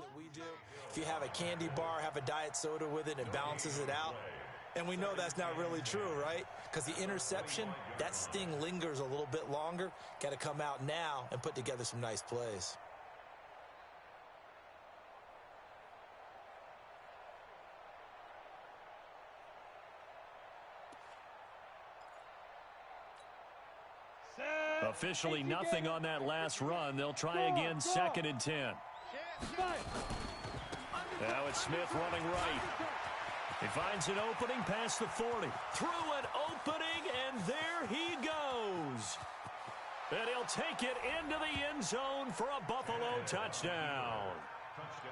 that we do. If you have a candy bar, have a diet soda with it, it balances it out. And we know that's not really true, right? Because the interception, that sting lingers a little bit longer. Got to come out now and put together some nice plays. Officially nothing on that last run. They'll try again, 2nd and 10. Now it's Smith running right. He finds an opening past the 40. Through an opening, and there he goes. And he'll take it into the end zone for a Buffalo touchdown.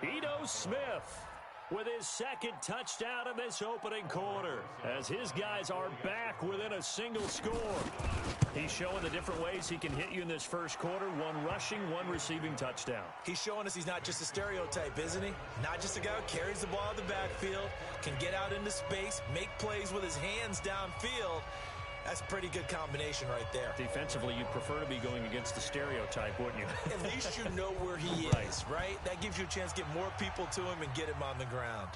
Ito Smith with his 2nd touchdown in this opening quarter, as his guys are back within a single score. He's showing the different ways he can hit you in this first quarter. 1 rushing, 1 receiving touchdown. He's showing us he's not just a stereotype, isn't he? Not just a guy who carries the ball in the backfield, can get out into space, make plays with his hands downfield. That's a pretty good combination right there. Defensively, you'd prefer to be going against the stereotype, wouldn't you? At least you know where he is, right? That gives you a chance to get more people to him and get him on the ground.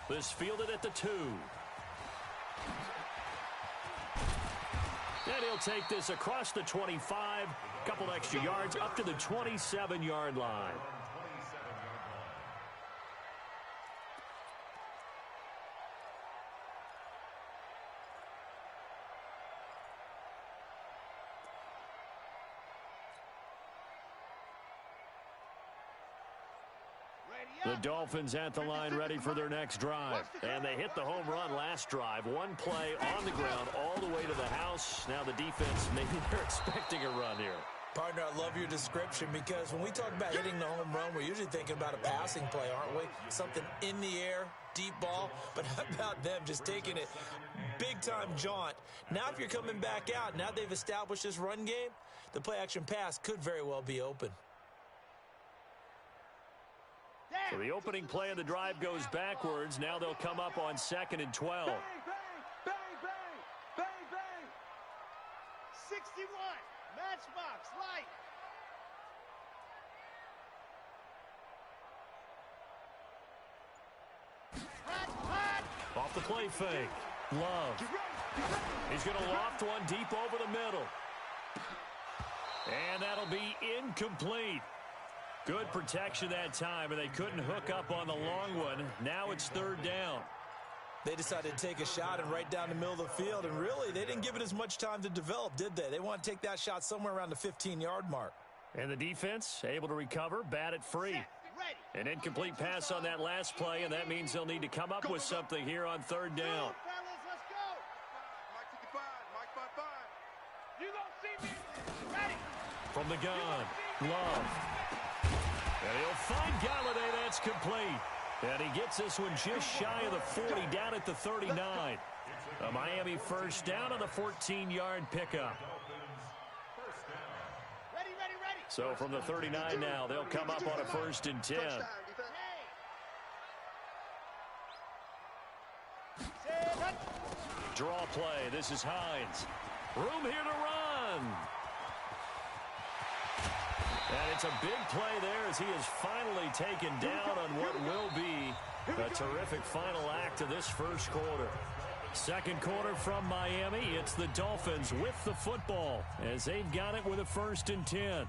This fielded at the 2. And he'll take this across the 25, a couple extra yards up to the 27-yard line. The Dolphins at the line ready for their next drive. And they hit the home run last drive. 1 play on the ground all the way to the house. Now the defense, maybe they're expecting a run here. Partner, I love your description, because when we talk about hitting the home run, we're usually thinking about a passing play, aren't we? Something in the air, deep ball. But how about them just taking it big-time jaunt? Now if you're coming back out, now they've established this run game, the play-action pass could very well be open. So the opening play of the drive goes backwards. Now they'll come up on 2nd and 12. Bang, bang, bang, bang, bang, bang. 61, matchbox, light. Off the play fake. Love. He's going to loft one deep over the middle. And that'll be incomplete. Good protection that time, and they couldn't hook up on the long one. Now it's 3rd down. They decided to take a shot and right down the middle of the field, and really, they didn't give it as much time to develop, did they? They want to take that shot somewhere around the 15-yard mark. And the defense able to recover, bat it free. An incomplete pass on that last play, and that means they'll need to come up with something here on 3rd down. From the gun, Love. And he'll find Galladay. That's complete. And he gets this one just shy of the 40, down at the 39. A Miami first down on the 14-yard pickup. So from the 39 now, they'll come up on a 1st and 10. Draw play. This is Hines. Room here to run. And it's a big play there as he is finally taken down on what will be a terrific final act of this first quarter. Second quarter from Miami. It's the Dolphins with the football as they've got it with a 1st and 10.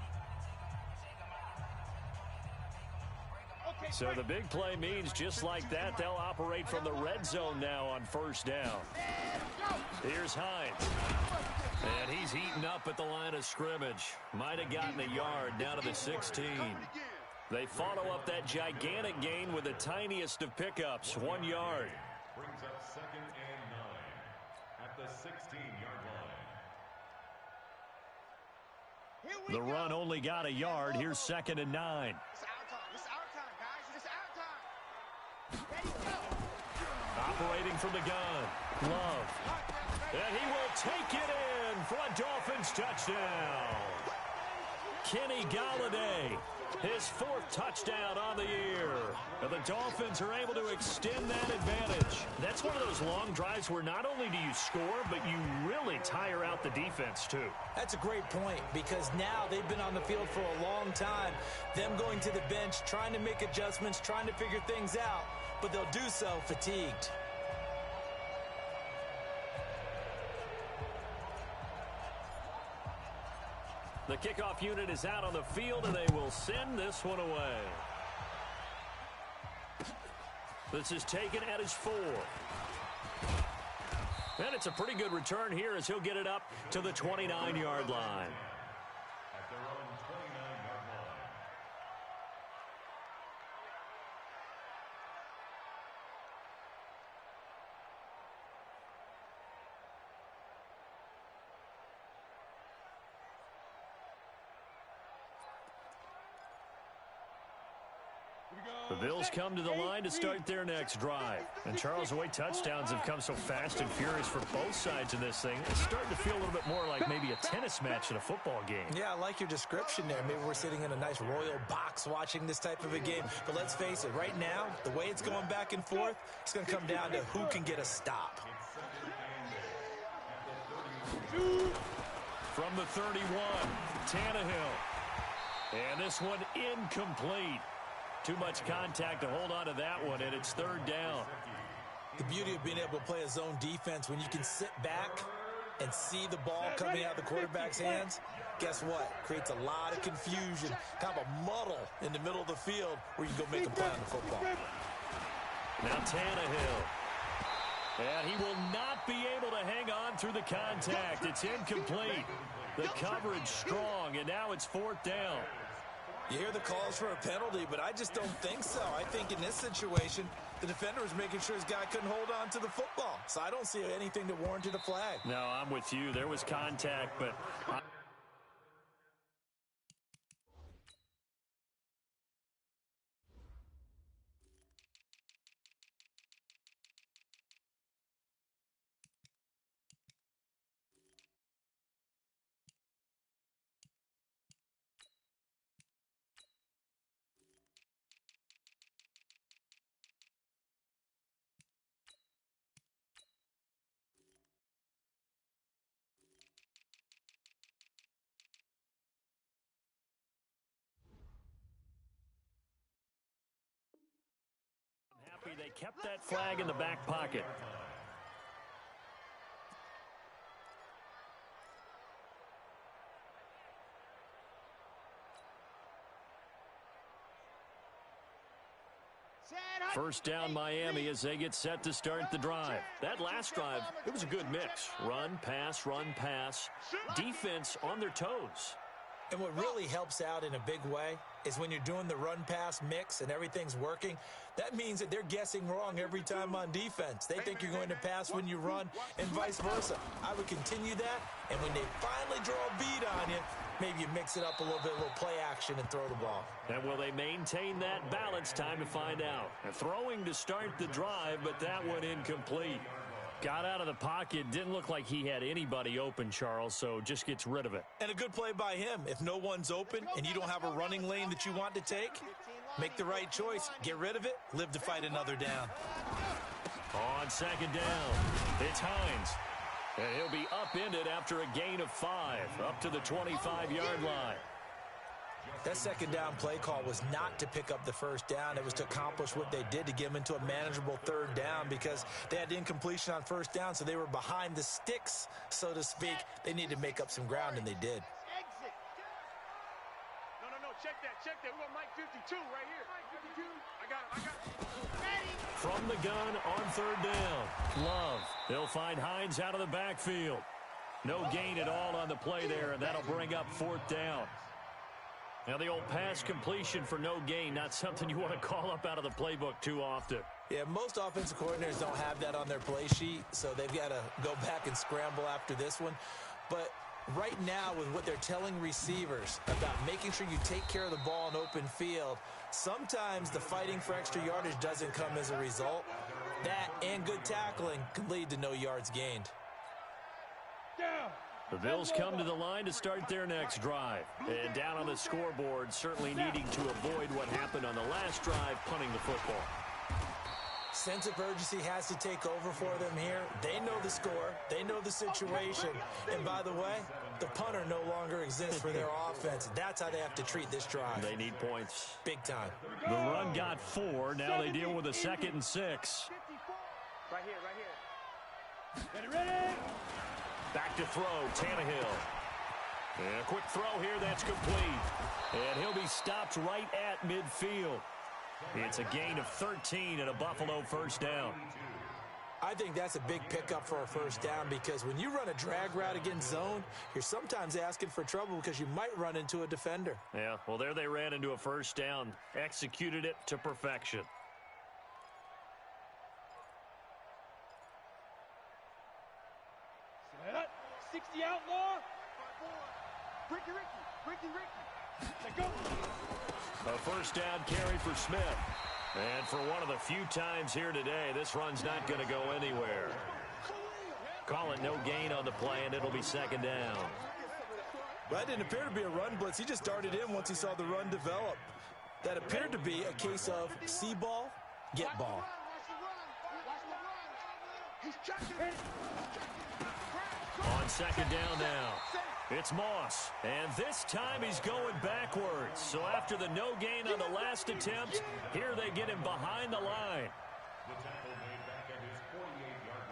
So the big play means just like that, they'll operate from the red zone now on 1st down. Here's Hines. And he's heating up at the line of scrimmage. Might have gotten a yard down to the 16. They follow up that gigantic gain with the tiniest of pickups, 1 yard. Brings up 2nd and 9 at the 16-yard line. The run only got a yard. Here's 2nd and 9. Operating from the gun, Love. And he will take it in for a Dolphins touchdown. Kenny Galladay His 4th touchdown on the year. And the Dolphins are able to extend that advantage. That's one of those long drives where not only do you score, but you really tire out the defense too. That's a great point because now they've been on the field for a long time. Them going to the bench, trying to make adjustments, trying to figure things out, but they'll do so fatigued. The kickoff unit is out on the field, and they will send this one away. This is taken at his 4. And it's a pretty good return here as he'll get it up to the 29-yard line. At their own 29-yard line. The Bills come to the line to start their next drive. And Charles, the way touchdowns have come so fast and furious for both sides in this thing, it's starting to feel a little bit more like maybe a tennis match in a football game. Yeah, I like your description there. Maybe we're sitting in a nice royal box watching this type of a game. But let's face it, right now, the way it's going back and forth, it's going to come down to who can get a stop. From the 31, Tannehill. And this one incomplete. Too much contact to hold on to that one, and it's 3rd down. The beauty of being able to play a zone defense when you can sit back and see the ball coming out of the quarterback's hands, guess what? Creates a lot of confusion, kind of a muddle in the middle of the field where you can go make a play on the football. Now Tannehill. And he will not be able to hang on through the contact. It's incomplete. The coverage strong, and now it's 4th down. You hear the calls for a penalty, but I just don't think so. I think in this situation, the defender was making sure his guy couldn't hold on to the football. So I don't see anything that warranted a flag. No, I'm with you. There was contact, but... They kept that flag in the back pocket. First down Miami as they get set to start the drive. That last drive, it was a good mix. Run, pass, defense on their toes. And what really helps out in a big way is when you're doing the run-pass mix and everything's working, that means that they're guessing wrong every time on defense. They think you're going to pass when you run and vice versa. I would continue that, and when they finally draw a bead on you, maybe you mix it up a little bit, a little play action and throw the ball. And will they maintain that balance? Time to find out. Throwing to start the drive, but that one incomplete. Got out of the pocket, didn't look like he had anybody open, Charles, so just gets rid of it. And a good play by him. If no one's open and you don't have a running lane that you want to take, make the right choice. Get rid of it. Live to fight another down. On 2nd down, it's Hines. And he'll be upended after a gain of 5, up to the 25-yard line. That 2nd down play call was not to pick up the 1st down. It was to accomplish what they did to get them into a manageable 3rd down because they had incompletion on 1st down, so they were behind the sticks, so to speak. They needed to make up some ground, and they did. No, check that. We're going Mike 52 right here. Mike 52. I got it. Ready. From the gun on 3rd down, Love. They'll find Hines out of the backfield. No gain at all on the play there, and that'll bring up 4th down. Now, the old pass completion for no gain, not something you want to call up out of the playbook too often. Yeah, most offensive coordinators don't have that on their play sheet, so they've got to go back and scramble after this one. But right now, with what they're telling receivers about making sure you take care of the ball in open field, sometimes the fighting for extra yardage doesn't come as a result. That and good tackling can lead to no yards gained. Down. The Bills come to the line to start their next drive. And down on the scoreboard, certainly needing to avoid what happened on the last drive, punting the football. Sense of urgency has to take over for them here. They know the score. They know the situation. And by the way, the punter no longer exists for their offense. That's how they have to treat this drive. They need points. Big time. The run got 4. Now they deal with a 2nd and 6. Right here. Ready? Back to throw, Tannehill. And a quick throw here, that's complete. And he'll be stopped right at midfield. It's a gain of 13 and a Buffalo first down. I think that's a big pickup for a first down because when you run a drag route against zone, you're sometimes asking for trouble because you might run into a defender. Yeah, well, there they ran into a first down. Executed it to perfection. Set. 60 outlaw. Ricky. Let go. A first down carry for Smith. And for one of the few times here today, this run's not going to go anywhere. Call it no gain on the play, and it'll be 2nd down. That didn't appear to be a run blitz. He just darted in once he saw the run develop. That appeared to be a case of see ball, get ball. On 2nd down now. It's Moss, and this time he's going backwards. So after the no gain on the last attempt, here they get him behind the line. The tackle made back at his 48-yard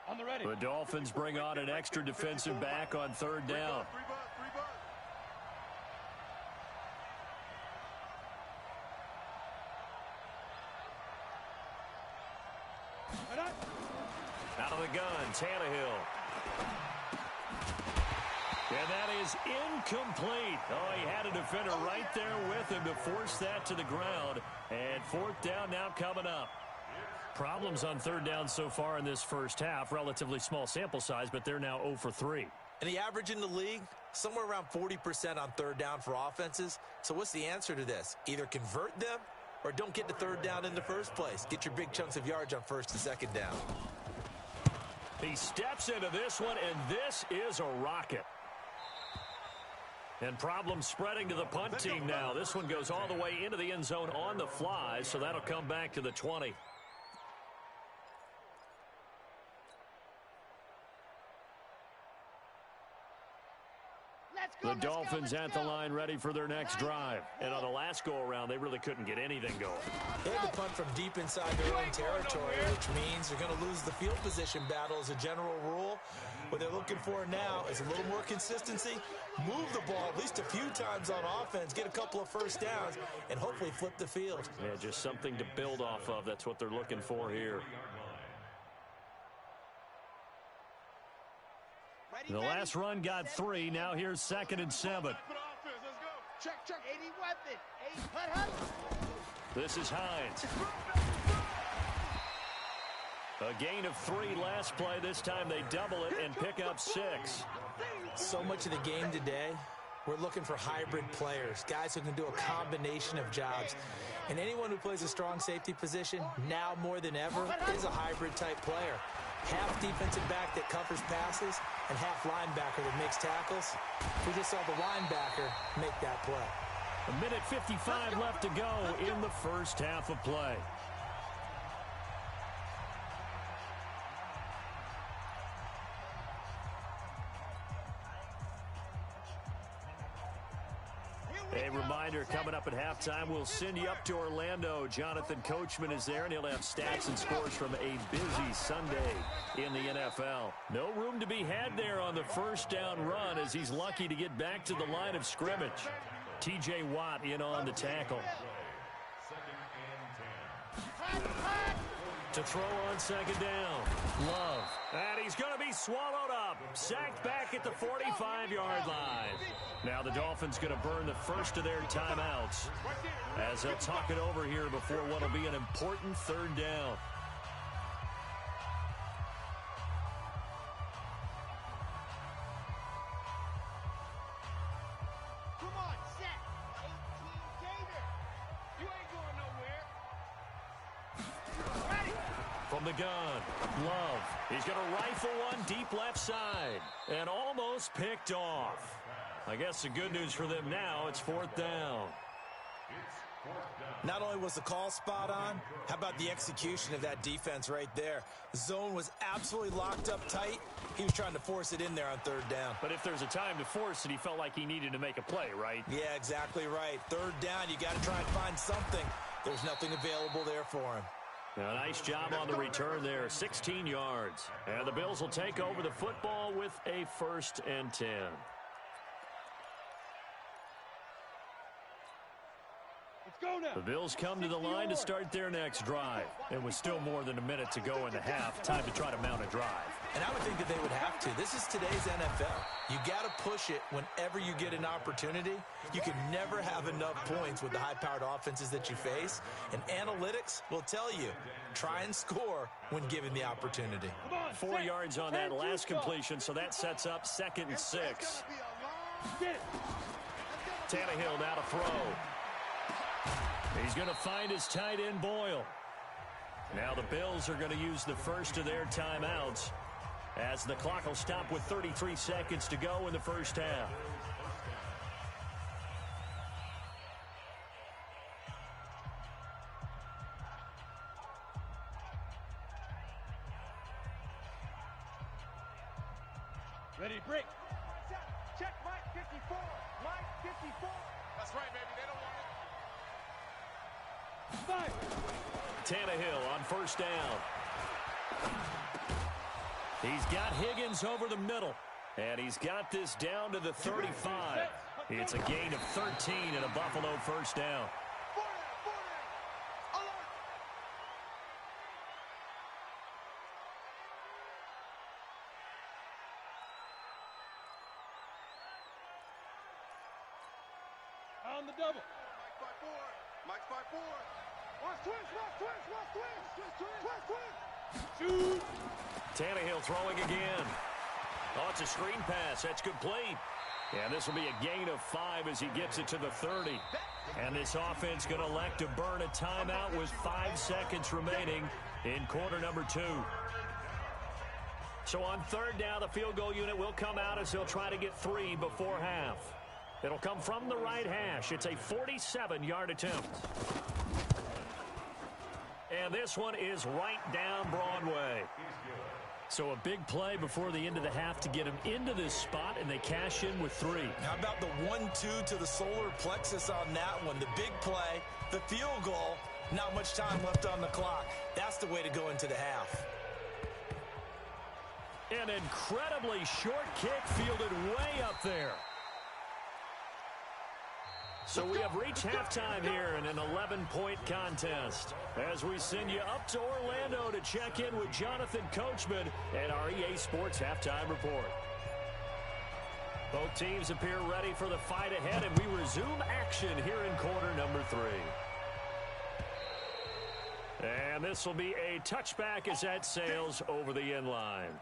line. On the ready. The Dolphins bring on an extra defensive back on 3rd down. Out of the gun, Tannehill. And that is incomplete. Oh, he had a defender right there with him to force that to the ground. And 4th down now coming up. Problems on 3rd down so far in this first half. Relatively small sample size, but they're now 0 for 3. And the average in the league, somewhere around 40% on 3rd down for offenses. So what's the answer to this? Either convert them or don't get to 3rd down in the first place. Get your big chunks of yards on 1st and 2nd down. He steps into this one, and this is a rocket. And problems spreading to the punt team now. This one goes all the way into the end zone on the fly, so that'll come back to the 20. The Dolphins at the line ready for their next drive. And on the last go-around, they really couldn't get anything going. They had to punt from deep inside their own territory, which means they're going to lose the field position battle as a general rule. What they're looking for now is a little more consistency, move the ball at least a few times on offense, get a couple of first downs, and hopefully flip the field. Yeah, just something to build off of. That's what they're looking for here. The last run got 3. Now here's 2nd and 7. Check. 80 weapon. 8 hut. This is Hines. A gain of 3 last play. This time they double it and pick up 6. So much of the game today, we're looking for hybrid players, guys who can do a combination of jobs. And anyone who plays a strong safety position, now more than ever, is a hybrid-type player. Half defensive back that covers passes and half linebacker that makes tackles. We just saw the linebacker make that play. 1:55 left to go in the first half of play. A reminder, coming up at halftime, we'll send you up to Orlando. Jonathan Coachman is there, and he'll have stats and scores from a busy Sunday in the NFL. No room to be had there on the first down run as he's lucky to get back to the line of scrimmage. T.J. Watt in on the tackle. To throw on 2nd down. Love. And he's going to be swallowed up. Sacked back at the 45-yard line. Now the Dolphins going to burn the first of their timeouts as they'll talk it over here before what will be an important 3rd down. Come on, set. 18 Gator. You ain't going nowhere. from the gun. Love. He's going to rifle one deep left side. And almost picked off. I guess the good news for them now, it's 4th down. Not only was the call spot on, how about the execution of that defense right there? The zone was absolutely locked up tight. He was trying to force it in there on 3rd down. But if there's a time to force it, he felt like he needed to make a play, right? Yeah, exactly right. 3rd down, you got to try and find something. There's nothing available there for him. A nice job on the return there, 16 yards. And the Bills will take over the football with a 1st and 10. The Bills come to the line to start their next drive. And with still more than a minute to go in the half, time to try to mount a drive. And I would think that they would have to. This is today's NFL. You got to push it whenever you get an opportunity. You can never have enough points with the high-powered offenses that you face. And analytics will tell you, try and score when given the opportunity. 4 yards on that last completion, so that sets up 2nd and 6. Tannehill now to throw. He's going to find his tight end, Boyle. Now the Bills are going to use the first of their timeouts as the clock will stop with 33 seconds to go in the first half. Ready to break. Check Mike 54. Mike 54. That's right, baby. They don't want it. Tannehill on 1st down. He's got Higgins over the middle. And he's got this down to the 35. It's a gain of 13 and a Buffalo 1st down. On the double. Mike's by 4. Watch twins. Shoot. Tannehill throwing again. Oh, it's a screen pass. That's complete. And this will be a gain of 5 as he gets it to the 30. And this offense going to elect to burn a timeout with 5 seconds remaining in quarter number 2. So on 3rd down, the field goal unit will come out as they'll try to get 3 before half. It'll come from the right hash. It's a 47-yard attempt. And this one is right down Broadway. So a big play before the end of the half to get him into this spot, and they cash in with 3. How about the 1-2 to the solar plexus on that one? The big play, the field goal, not much time left on the clock. That's the way to go into the half. An incredibly short kick fielded way up there. So we have reached halftime here in an 11-point contest as we send you up to Orlando to check in with Jonathan Coachman and our EA Sports Halftime Report. Both teams appear ready for the fight ahead, and we resume action here in quarter number 3. And this will be a touchback as that sails over the end line.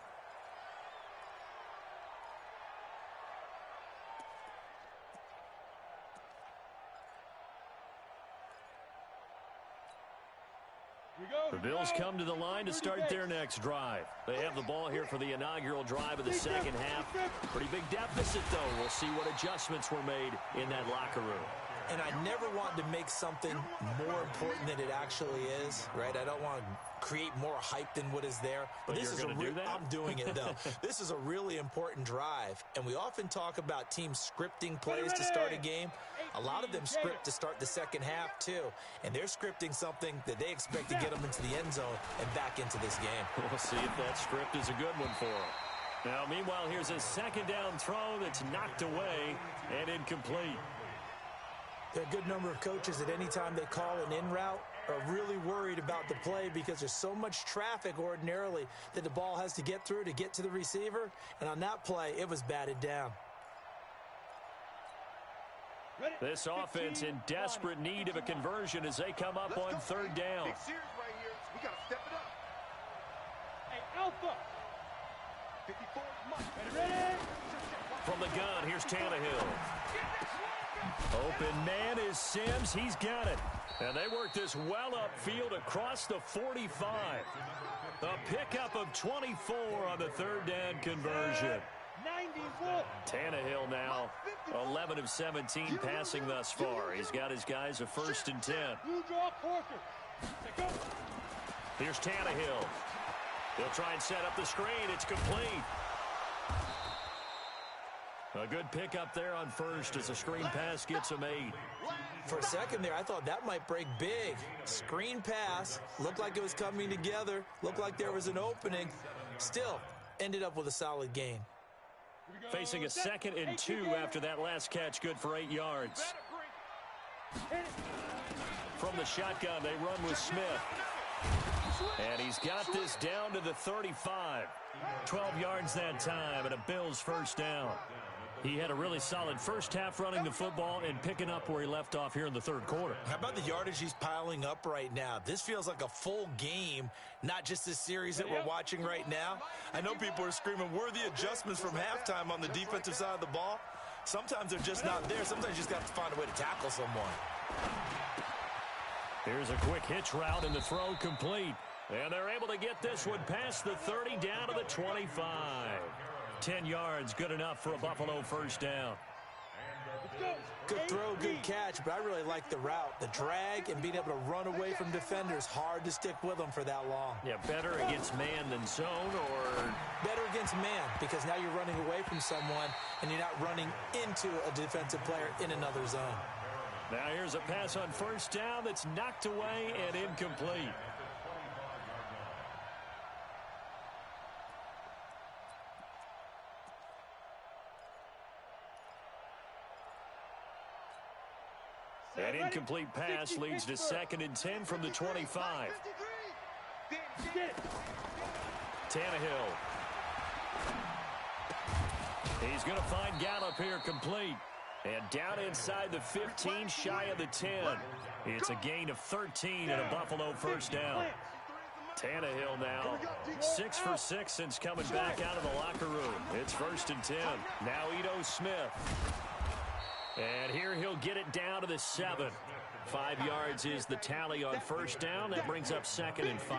The Bills come to the line to start their next drive. They have the ball here for the inaugural drive of the second half. Pretty big deficit, though. We'll see what adjustments were made in that locker room. And I never want to make something more important than it actually is, right? I don't want to create more hype than what is there. But this is I'm doing it, though. This is a really important drive. And we often talk about teams scripting plays to start a game. A lot of them script to start the second half, too. And they're scripting something that they expect to get them into the end zone and back into this game. We'll see if that script is a good one for them. Now, meanwhile, here's a second down throw that's knocked away and incomplete. There are a good number of coaches that any time they call an in route are really worried about the play because there's so much traffic ordinarily that the ball has to get through to get to the receiver. And on that play, it was batted down. This offense in desperate need of a conversion as they come up on third down. Big series right here. We got to step it up. Hey, Alpha. 54 Mike. Ready? From the gun, here's Tannehill. Open man is Sims. He's got it. And they work this well upfield across the 45. A pickup of 24 on the third down conversion. 91. Tannehill now 11 of 17 passing thus far. He's got his guys a 1st and 10. You draw quarter. Here's Tannehill. He'll try and set up the screen. It's complete. A good pickup there on first as a screen pass gets him 8. For a second there, I thought that might break big. Screen pass. Looked like it was coming together. Looked like there was an opening. Still, ended up with a solid gain. Facing a 2nd and 2 after that last catch, good for 8 yards. From the shotgun, they run with Smith. And he's got this down to the 35. 12 yards that time, and a Bills 1st down. He had a really solid first half running the football and picking up where he left off here in the 3rd quarter. How about the yardage he's piling up right now? This feels like a full game, not just this series that we're watching right now. I know people are screaming, worthy adjustments from halftime on the defensive side of the ball. Sometimes they're just not there. Sometimes you just have to find a way to tackle someone. Here's a quick hitch route and the throw complete. And they're able to get this one past the 30 down to the 25. 10 yards, good enough for a Buffalo 1st down. Good throw, good catch, but I really like the route. The drag and being able to run away from defenders, hard to stick with them for that long. Yeah, better against man than zone, or? Better against man, because now you're running away from someone and you're not running into a defensive player in another zone. Now here's a pass on 1st down that's knocked away and incomplete. An incomplete pass leads to 2nd and 10 from the 25. Tannehill. He's going to find Gallup here complete. And down inside the 15, shy of the 10. It's a gain of 13 and a Buffalo 1st down. Tannehill now 6 for 6 since coming back out of the locker room. It's 1st and 10. Now Ito Smith. And here he'll get it down to the 7. 5 yards is the tally on 1st down. That brings up 2nd and 5.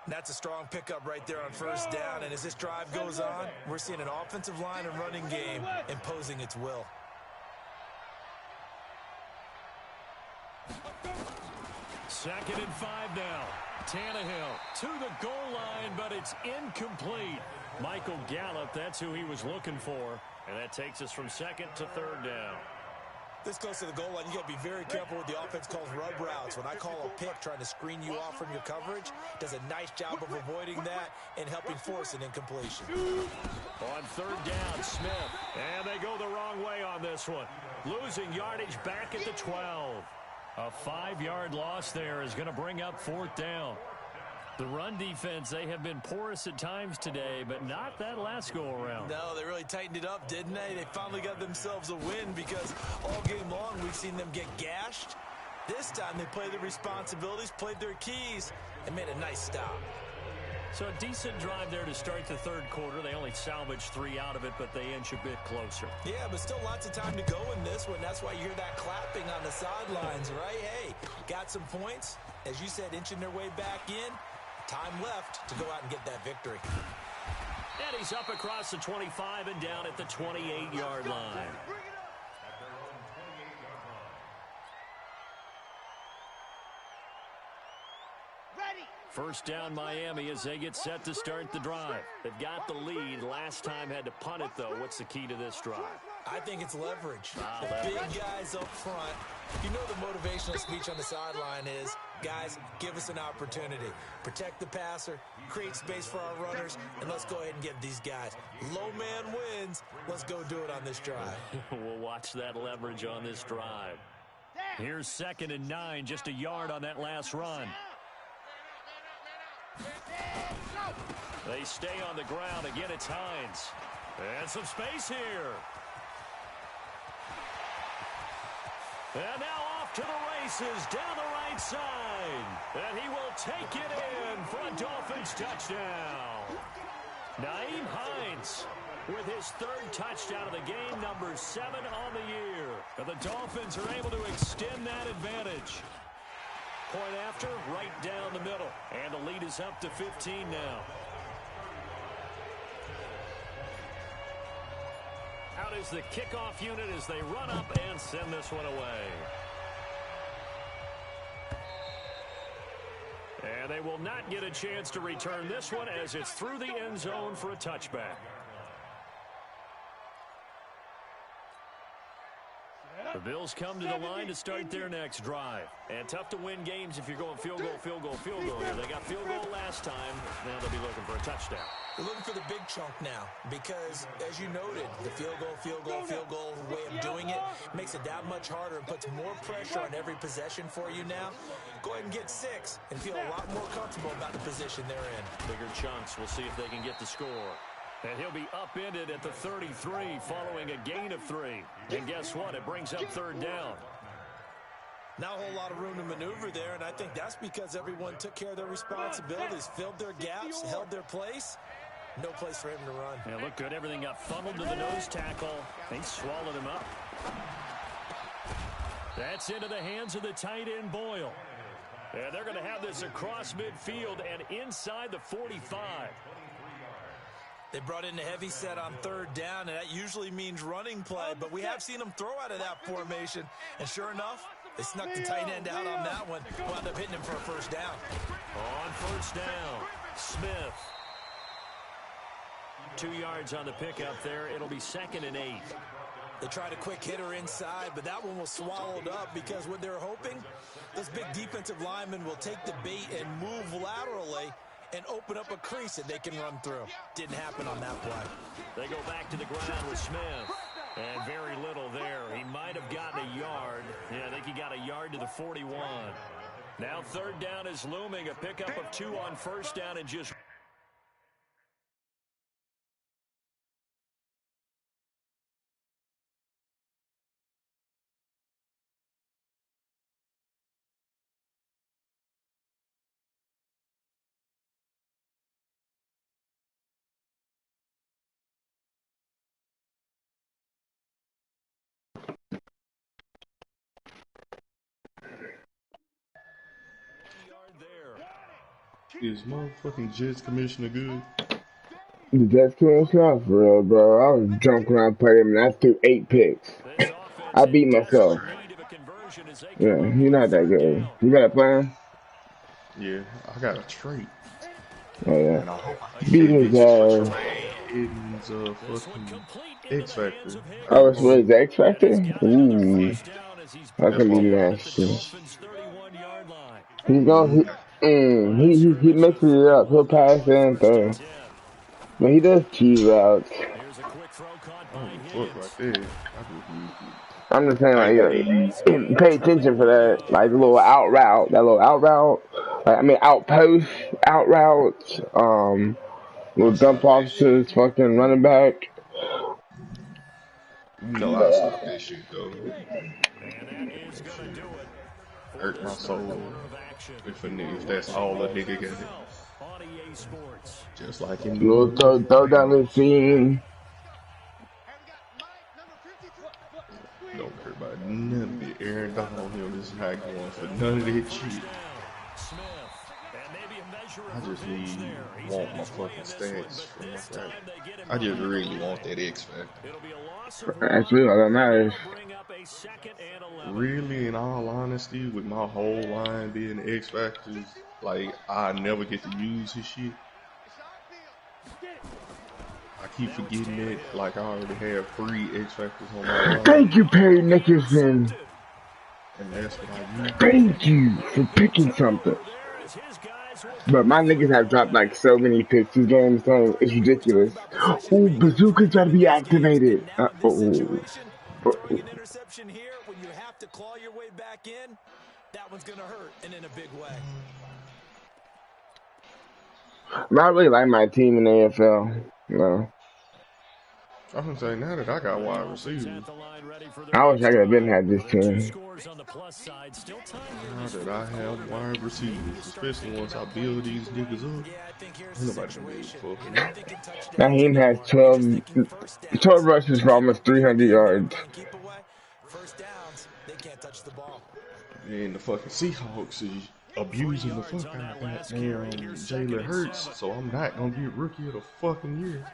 That's a strong pickup right there on 1st down. And as this drive goes on, we're seeing an offensive line and running game imposing its will. Second and 5 now. Tannehill to the goal line, but it's incomplete. Michael Gallup, that's who he was looking for. And that takes us from 2nd to 3rd down. This goes to the goal line. You got to be very careful with the offense calls rub routes. When I call a pick trying to screen you off from your coverage, does a nice job of avoiding that and helping force an incompletion. On 3rd down, Smith. And they go the wrong way on this one. Losing yardage back at the 12. A 5-yard loss there is going to bring up 4th down. The run defense, they have been porous at times today, but not that last go-around. No, they really tightened it up, didn't they? They finally got themselves a win because all game long we've seen them get gashed. This time they played their responsibilities, played their keys, and made a nice stop. So a decent drive there to start the 3rd quarter. They only salvaged 3 out of it, but they inch a bit closer. Yeah, but still lots of time to go in this one. That's why you hear that clapping on the sidelines, right? Hey, got some points. As you said, inching their way back in. Time left to go out and get that victory. And he's up across the 25 and down at the 28-yard line. First down Miami as they get set to start the drive. They've got the lead. Last time had to punt it, though. What's the key to this drive? I think it's leverage. The big guys up front. You know the motivational speech on the sideline is, guys, give us an opportunity. Protect the passer, create space for our runners, and let's go ahead and get these guys. Low man wins. Let's go do it on this drive. We'll watch that leverage on this drive. Here's 2nd and 9, just a yard on that last run. They stay on the ground. Again, it's Hines. And some space here. And now off to the races down the right side. And he will take it in for a Dolphins touchdown. Nyheim Hines with his third touchdown of the game, number 7 on the year. And the Dolphins are able to extend that advantage. Point after, right down the middle. And the lead is up to 15 now. Out is the kickoff unit as they run up and send this one away. And they will not get a chance to return this one as it's through the end zone for a touchback. The Bills come to the line to start their next drive. And tough to win games if you're going field goal, field goal, field goal here. They got field goal last time. Now they'll be looking for a touchdown. They're looking for the big chunk now because, as you noted, the field goal way of doing it makes it that much harder and puts more pressure on every possession for you now. Go ahead and get 6 and feel a lot more comfortable about the position they're in. Bigger chunks. We'll see if they can get the score. And he'll be upended at the 33 following a gain of 3. And guess what? It brings up third down. Not a whole lot of room to maneuver there, and I think that's because everyone took care of their responsibilities, filled their gaps, held their place. No place for him to run. Yeah, looked good. Everything got funneled to the nose tackle. They swallowed him up. That's into the hands of the tight end, Boyle. And they're going to have this across midfield and inside the 45. They brought in the heavy set on third down, and that usually means running play, but we have seen them throw out of that formation. And sure enough, they snuck the tight end out on that one. Wound up hitting him for a first down. On first down, Smith. 2 yards on the pickup there. It'll be 2nd and 8. They tried a quick hitter inside, but that one was swallowed up because what they're hoping, those big defensive linemen will take the bait and move laterally and open up a crease that they can run through. Didn't happen on that play. They go back to the ground with Smith. And very little there. He might have gotten a yard. Yeah, I think he got a yard to the 41. Now third down is looming. A pickup of 2 on first down and just... Is motherfucking Jets commissioner good? The Jets commissioner, for real, bro. I was drunk when I played him, and I threw 8 picks. I beat myself. Yeah, he's not that good. You gotta play him? Yeah, I got a trait. Oh, yeah. And I hope I Beat his ass. fucking X Factor. Oh, it's what is X Factor? Ooh. That can be nasty. He's gonna... He mixes it up. He'll pass and throw. But he does cheese routes. I'm just saying, like, pay attention for that. Like, the little out route. That little out route. Like, I mean, outpost, out routes. Little dump offs to his fucking running back. No, I stop that shit, though. Hurt my soul. If that's all a nigga got it. Just like him. Little throw down the seam. Don't care about none of it. Aaron Donald is not going for none of that shit. I just want my fucking stats from my friend. I just really want that X Factor. That's real, that matters. Really, in all honesty, with my whole line being X Factors, like, I never get to use his shit. I keep forgetting it, like I already have 3 X Factors on my line. Thank you, Perry Nickerson. And that's what I use. Thank you for picking something. But my niggas have dropped like so many picks this game, so it's ridiculous. Ooh, Bazooka's gotta be activated. Bring an interception here when you have to claw your way back in. That one's gonna hurt, and in a big way. I really like my team in the AFL. No. I'm gonna say now that I got wide receivers, I wish I could have been had this team. now that I have wide receivers, especially once I build these niggas up, ain't nobody gonna be able to fuck with me. Naheem has 12 rushes for almost 300 yards. First downs, they can't touch the ball. And the fucking Seahawks is abusing the fuck out of goddamn Jalen Hurts, so I'm not gonna get rookie of the fucking year.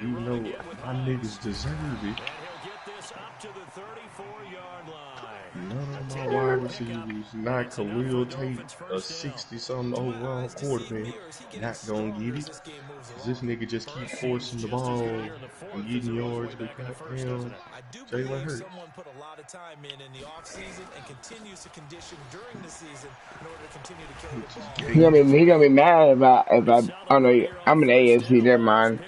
Even though my niggas deserve it. None of my wide receivers, not Khalil Tate, a 60-something overall quarterback, not gonna get it. This nigga just keep forcing the ball and getting yards with goddamn Jalen Hurts. Someone put a lot of time in the offseason and continues to condition during the season in order to continue to carry the ball. He gonna be mad if I oh no, I'm an AFC, never mind.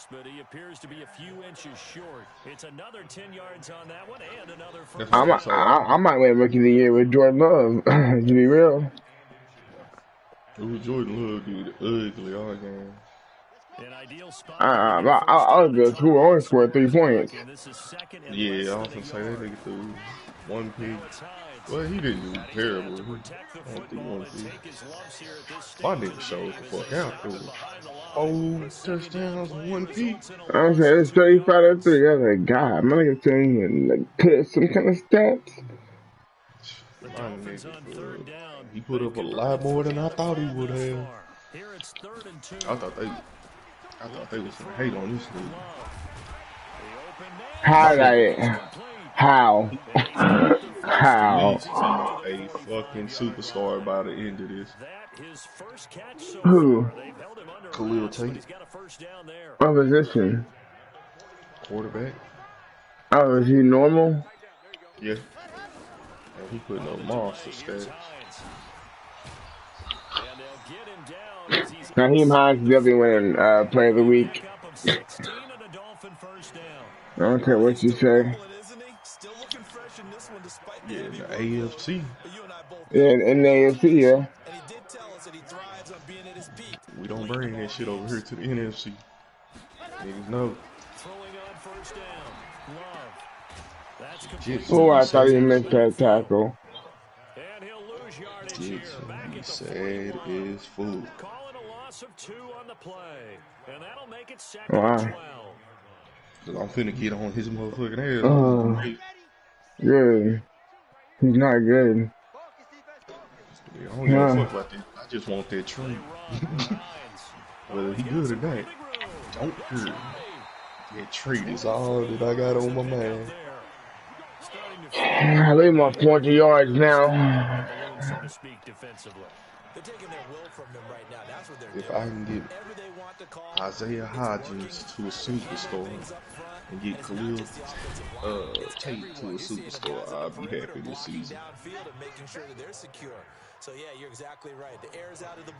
But he appears to be a few inches short. It's another 10 yards on that one and another first. I might win Rookie of the Year with Jordan Love, to be real. Ooh, Jordan Love dude ugly all game. I was good too. I only scored 3 points. Yeah, I was gonna say that nigga threw one pick. Well, he didn't do terrible. He only threw one pick. My nigga showed the fuck out. It was 4 touchdowns and 1 pick. I was saying it's 35-3. I was like, God, I'm gonna get saying and like put some kind of stats. My nigga, he put up a lot more than I thought he would have. I thought they was gonna hate on this dude. How? A fucking superstar by the end of this. Who? Khalil Tate. What position? Quarterback. Oh, is he normal? Yeah. And he putting up monster stats. Naheem Hines definitely winning Player of the Week. I don't care what you say. Yeah, in the AFC. Yeah, in the AFC, yeah. We don't bring that shit over here to the NFC. Niggas know. Oh, I thought he missed that tackle. Jets be sad as fuck. Wow. I'm finna get on his motherfucking ass. Good. He's not good. Yeah, I don't give a fuck about that. I just want that tree. Whether he good or not, don't care. That treat is all that I got on my mind. I leave him on 400 yards now. If I can get Isaiah Hodgins to a superstar and get Khalil Tate to a superstar, I'll be happy this season. So yeah, you're exactly right. The air's out of the